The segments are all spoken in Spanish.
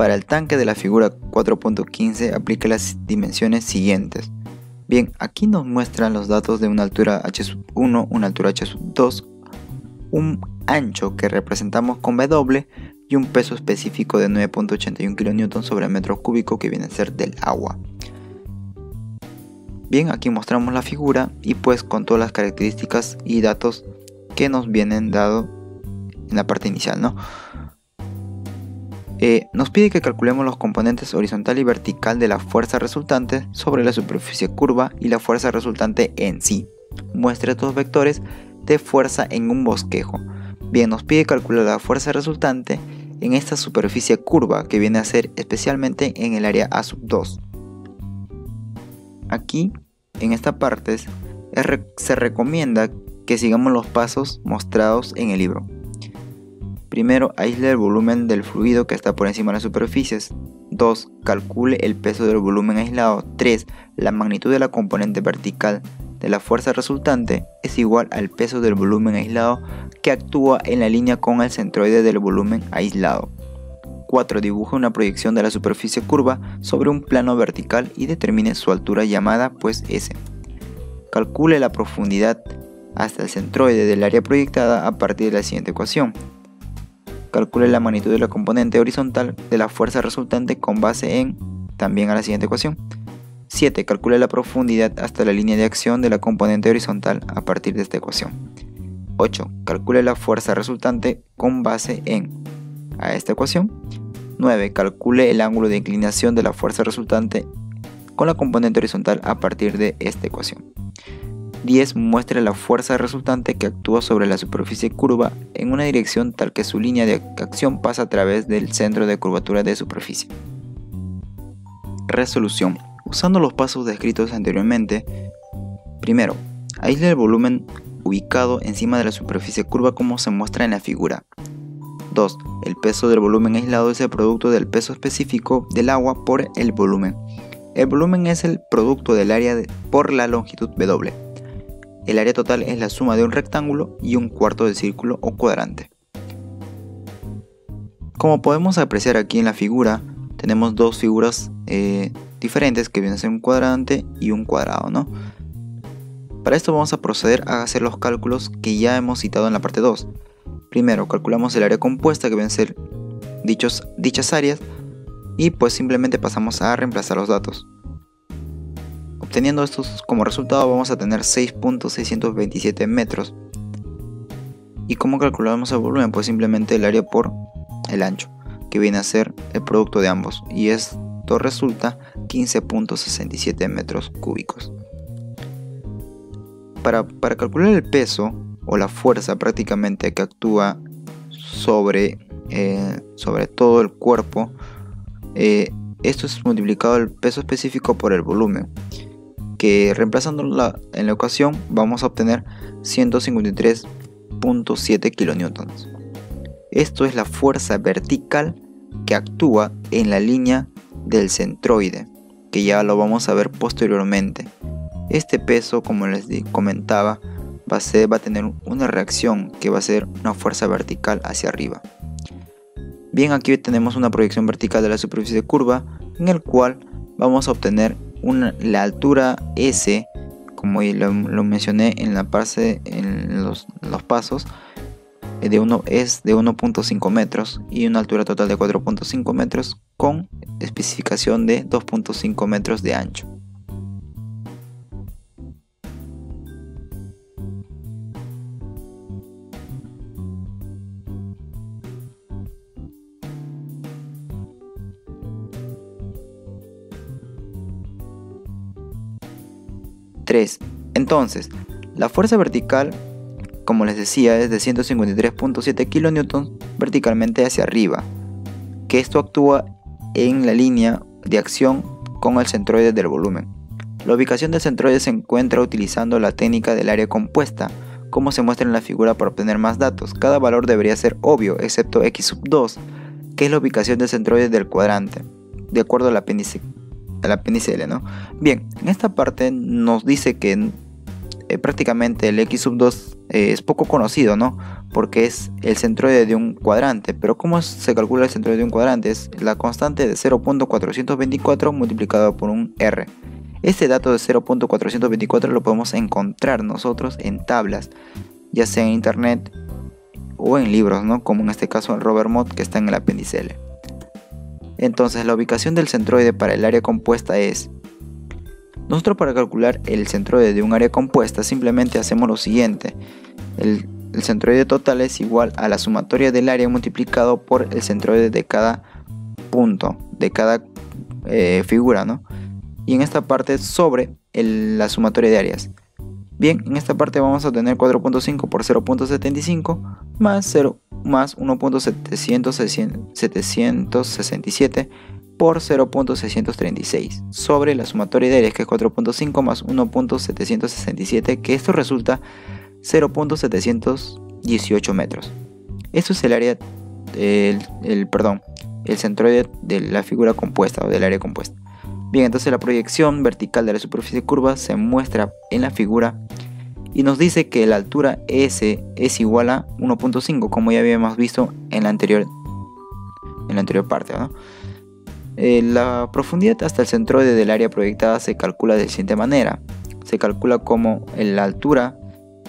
Para el tanque de la figura 4.15 aplica las dimensiones siguientes. Bien, aquí nos muestran los datos de una altura h1, una altura h2, un ancho que representamos con W y un peso específico de 9.81 kN sobre metro cúbico, que viene a ser del agua. Bien, aquí mostramos la figura y pues con todas las características y datos que nos vienen dados en la parte inicial, ¿no? Nos pide que calculemos los componentes horizontal y vertical de la fuerza resultante sobre la superficie curva y la fuerza resultante en sí. Muestre estos vectores de fuerza en un bosquejo. Bien, nos pide calcular la fuerza resultante en esta superficie curva, que viene a ser especialmente en el área A2. Aquí, en esta parte, se recomienda que sigamos los pasos mostrados en el libro. Primero, aísle el volumen del fluido que está por encima de las superficies. 2. Calcule el peso del volumen aislado. 3. La magnitud de la componente vertical de la fuerza resultante es igual al peso del volumen aislado que actúa en la línea con el centroide del volumen aislado. 4. Dibuje una proyección de la superficie curva sobre un plano vertical y determine su altura, llamada pues S. Calcule la profundidad hasta el centroide del área proyectada a partir de la siguiente ecuación. Calcule la magnitud de la componente horizontal de la fuerza resultante con base en, también a la siguiente ecuación. 7. Calcule la profundidad hasta la línea de acción de la componente horizontal a partir de esta ecuación. 8. Calcule la fuerza resultante con base en, a esta ecuación. 9. Calcule el ángulo de inclinación de la fuerza resultante con la componente horizontal a partir de esta ecuación. 10. Muestre la fuerza resultante que actúa sobre la superficie curva en una dirección tal que su línea de acción pasa a través del centro de curvatura de superficie. Resolución. Usando los pasos descritos anteriormente, primero, aísle el volumen ubicado encima de la superficie curva como se muestra en la figura. 2. El peso del volumen aislado es el producto del peso específico del agua por el volumen. El volumen es el producto del área por la longitud W. El área total es la suma de un rectángulo y un cuarto de círculo o cuadrante. Como podemos apreciar aquí en la figura, tenemos dos figuras diferentes, que vienen a ser un cuadrante y un cuadrado, ¿no? Para esto vamos a proceder a hacer los cálculos que ya hemos citado en la parte 2. Primero calculamos el área compuesta, que vienen a ser dichas áreas, y pues simplemente pasamos a reemplazar los datos. Obteniendo estos como resultado vamos a tener 6.627 metros. ¿Y cómo calculamos el volumen? Pues simplemente el área por el ancho, que viene a ser el producto de ambos, y esto resulta 15.67 metros cúbicos. Para calcular el peso o la fuerza prácticamente que actúa sobre todo el cuerpo, esto es multiplicado el peso específico por el volumen, que reemplazándola en la ecuación vamos a obtener 153.7 kN. Esto es la fuerza vertical que actúa en la línea del centroide, que ya lo vamos a ver posteriormente. Este peso, como les comentaba, va a tener una reacción que va a ser una fuerza vertical hacia arriba. Bien, aquí tenemos una proyección vertical de la superficie curva, en el cual vamos a obtener la altura S, como lo mencioné en la parte, en los pasos, es de 1.5 metros y una altura total de 4.5 metros con especificación de 2.5 metros de ancho. Entonces, la fuerza vertical, como les decía, es de 153.7 kN verticalmente hacia arriba, que esto actúa en la línea de acción con el centroide del volumen. La ubicación del centroide se encuentra utilizando la técnica del área compuesta, como se muestra en la figura. Para obtener más datos, cada valor debería ser obvio, excepto x2, que es la ubicación del centroide del cuadrante, de acuerdo a la apéndice L, ¿no? Bien, en esta parte nos dice que prácticamente el x2 es poco conocido, ¿no? Porque es el centroide de un cuadrante. Pero ¿cómo se calcula el centroide de un cuadrante? Es la constante de 0.424 multiplicado por un R. Este dato de 0.424 lo podemos encontrar nosotros en tablas, ya sea en internet o en libros, ¿no? Como en este caso el Robert Mott, que está en el apéndice L. Entonces la ubicación del centroide para el área compuesta es... Nosotros, para calcular el centroide de un área compuesta, simplemente hacemos lo siguiente. El centroide total es igual a la sumatoria del área multiplicado por el centroide de cada punto, de cada figura, ¿no? Y en esta parte sobre la sumatoria de áreas. Bien, en esta parte vamos a tener 4.5 por 0.75 más 1.767 por 0.636 sobre la sumatoria de áreas, que es 4.5 más 1.767, que esto resulta 0.718 metros. Esto es el área, el centroide de la figura compuesta o del área compuesta. Bien, entonces la proyección vertical de la superficie curva se muestra en la figura y nos dice que la altura S es igual a 1.5, como ya habíamos visto en la anterior parte, ¿no? La profundidad hasta el centroide del área proyectada se calcula de la siguiente manera. Se calcula como la altura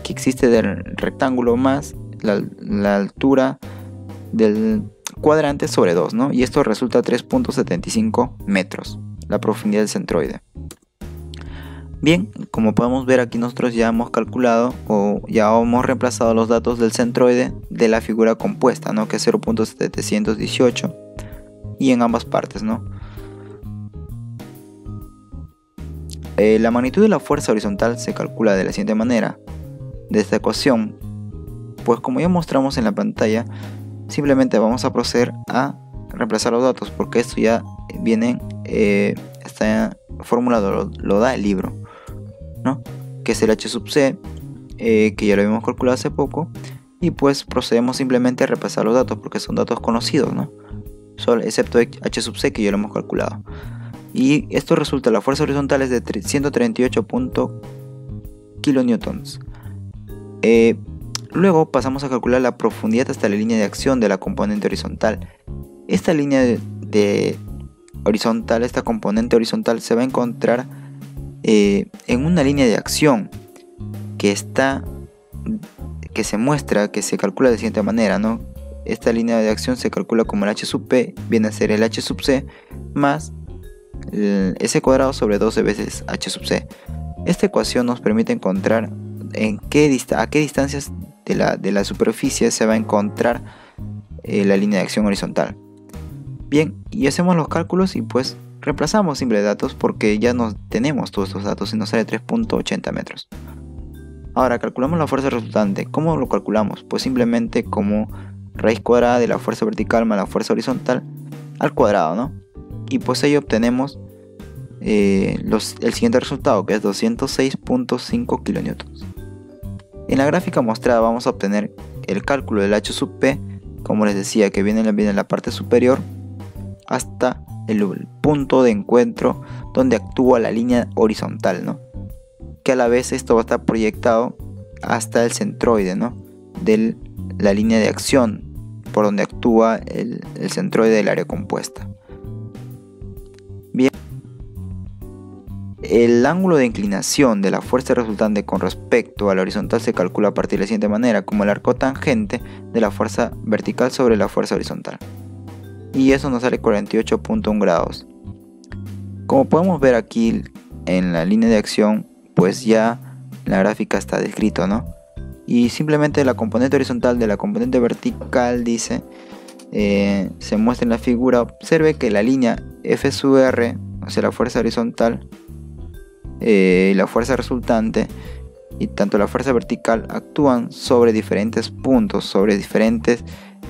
que existe del rectángulo más la altura del cuadrante sobre 2, ¿no? Y esto resulta 3.75 metros, la profundidad del centroide. Bien, como podemos ver aquí, nosotros ya hemos calculado o ya hemos reemplazado los datos del centroide de la figura compuesta, ¿no? Que es 0.718, y en ambas partes, ¿no? La magnitud de la fuerza horizontal se calcula de la siguiente manera. De esta ecuación, pues como ya mostramos en la pantalla, simplemente vamos a proceder a reemplazar los datos, porque esto ya viene, está formulado, lo da el libro, ¿no? Que es el h sub c, que ya lo habíamos calculado hace poco, y pues procedemos simplemente a repasar los datos, porque son datos conocidos, ¿no? Solo, excepto h sub c, que ya lo hemos calculado. Y esto resulta, la fuerza horizontal es de 138 kilonewtons. Luego pasamos a calcular la profundidad hasta la línea de acción de la componente horizontal. Esta línea horizontal, esta componente horizontal se va a encontrar en una línea de acción que se muestra, que se calcula de la siguiente manera, ¿no? Esta línea de acción se calcula como el h sub p, viene a ser el h sub c más s cuadrado sobre 12 veces h sub c. Esta ecuación nos permite encontrar a qué distancias de la superficie se va a encontrar la línea de acción horizontal. Bien, y hacemos los cálculos y pues reemplazamos simple datos, porque ya tenemos todos estos datos y nos sale 3.80 metros. Ahora calculamos la fuerza resultante. ¿Cómo lo calculamos? Pues simplemente como raíz cuadrada de la fuerza vertical más la fuerza horizontal al cuadrado, ¿no? Y pues ahí obtenemos el siguiente resultado, que es 206.5 kilonewtons. En la gráfica mostrada vamos a obtener el cálculo del h sub p, como les decía, que viene en la parte superior hasta el punto de encuentro donde actúa la línea horizontal, ¿no? Que a la vez esto va a estar proyectado hasta el centroide, ¿no? De la línea de acción por donde actúa el centroide del área compuesta. Bien, el ángulo de inclinación de la fuerza resultante con respecto a la horizontal se calcula a partir de la siguiente manera, como el arco tangente de la fuerza vertical sobre la fuerza horizontal. Y eso nos sale 48.1 grados. Como podemos ver aquí en la línea de acción, pues ya la gráfica está descrito, ¿no? Y simplemente la componente horizontal de la componente vertical, dice, se muestra en la figura. Observe que la línea F sub R, o sea la fuerza horizontal, y la fuerza resultante, y tanto la fuerza vertical, actúan sobre diferentes puntos, sobre diferentes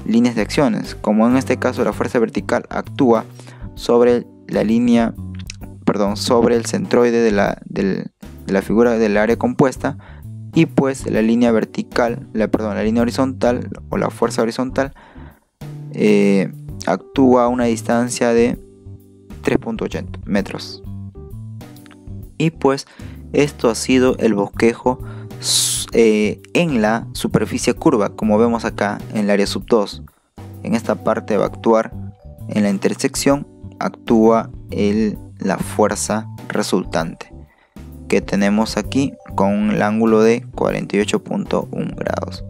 líneas de acciones. Como en este caso la fuerza vertical actúa sobre la línea, sobre el centroide de la figura del área compuesta, y pues la línea vertical, la línea horizontal o la fuerza horizontal actúa a una distancia de 3.80 metros. Y pues esto ha sido el bosquejo en la superficie curva, como vemos acá en el área sub 2. En esta parte va a actuar, en la intersección actúa la fuerza resultante que tenemos aquí con el ángulo de 48.1 grados.